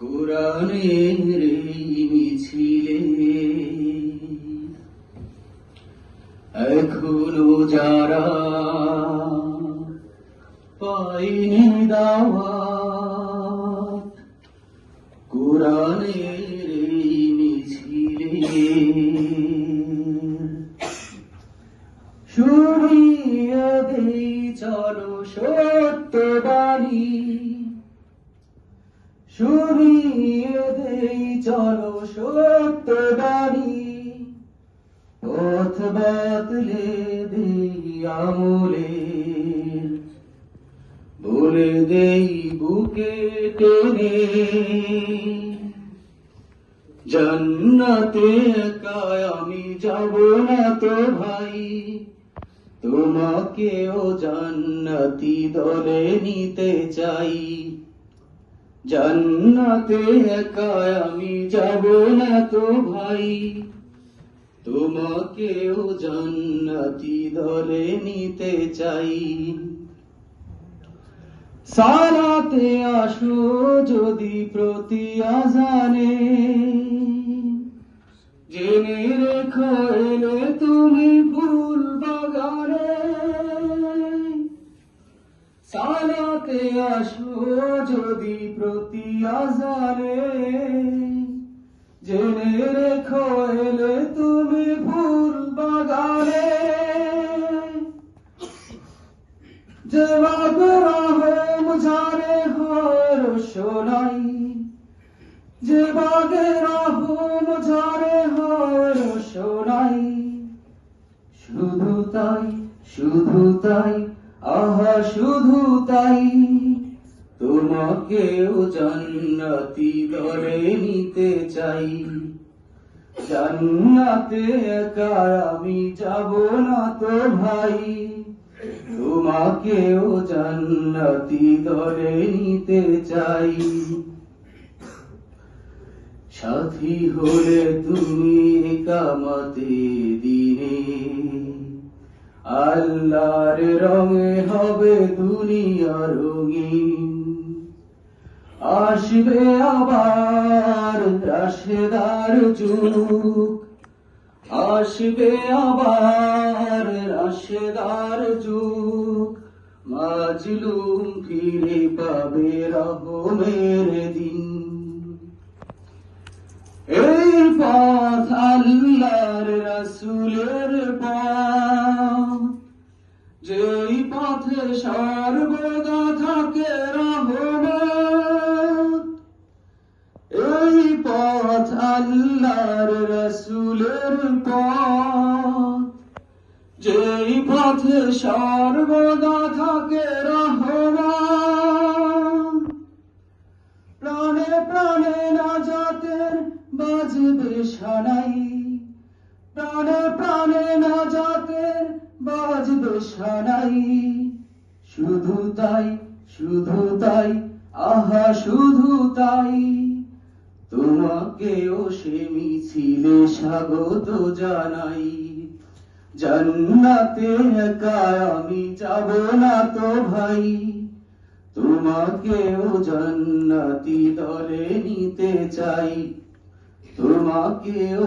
কোরআনের এই মিছিলে এখনো যারা পায়নি দাওয়াত, কোরআনের এই মিছিলে শুনিয়ে দেই চলো সত্যবাণী, শুনিয়ে দেই চলো সত্যবাণী, পথ বাতলে দেই আমলের, বলে দেই বুকে টেনে জান্নাতে একা আমি যাব না তো ভাই, তোমাকেও জান্নাতি দলে নিতে চাই। জান্নাতে একা আমি যাব না তো ভাই, তোমাকেও জান্নাতি দলে নিতে চাই। সালাতে আসো যদি প্রতি আজানে, জেনে রেখো এলে তুমি ফুল বাগানে। সালাতে আসো যদি প্রতি আজানে, জেনে রেখো এলে তুমি ফুল বাগানে। যে বাগরা হো মুঝারে হয় রোশনাই, যে বাগেরা হো মুঝারে হয় রোশনাই। শুধু তাই, শুধু তাই, আহা শুধু তাই, তোমাকেও জান্নাতি দলে নিতে চাই। জান্নাতে একা আমি যাব না তো ভাই, তোমাকেও জান্নাতি দলে নিতে চাই। সাথী হলে তুমি কামতে দিনে, আল্লাহর রঙে হবে দুনিয়া রঙিন। আসবে আবার রাশেদার যুগ, আসবে আবার রাশেদার যুগ। মাজলুম ফিরে পাবে রহমের দিন। এই পথ আল্লাহর রাসূলের পথ, যেই পথে সর্বদা থাকে রহমত। এই পথ আল্লাহর রাসূলের পথ, যেই পথে সর্বদা থাকে রহমত। প্রাণে প্রাণে নাজাতের বাজবে সানাই, প্রাণে প্রাণে নাজাতের বাজবে সানাই। শুধু তাই, শুধু তাই, আহা শুধু তাই, তোমাকেও সে মিছিলে স্বাগত জানাই। জান্নাতে একা আমি যাব না তো ভাই, তোমাকেও জান্নাতি দলে নিতে চাই। তোমাকেও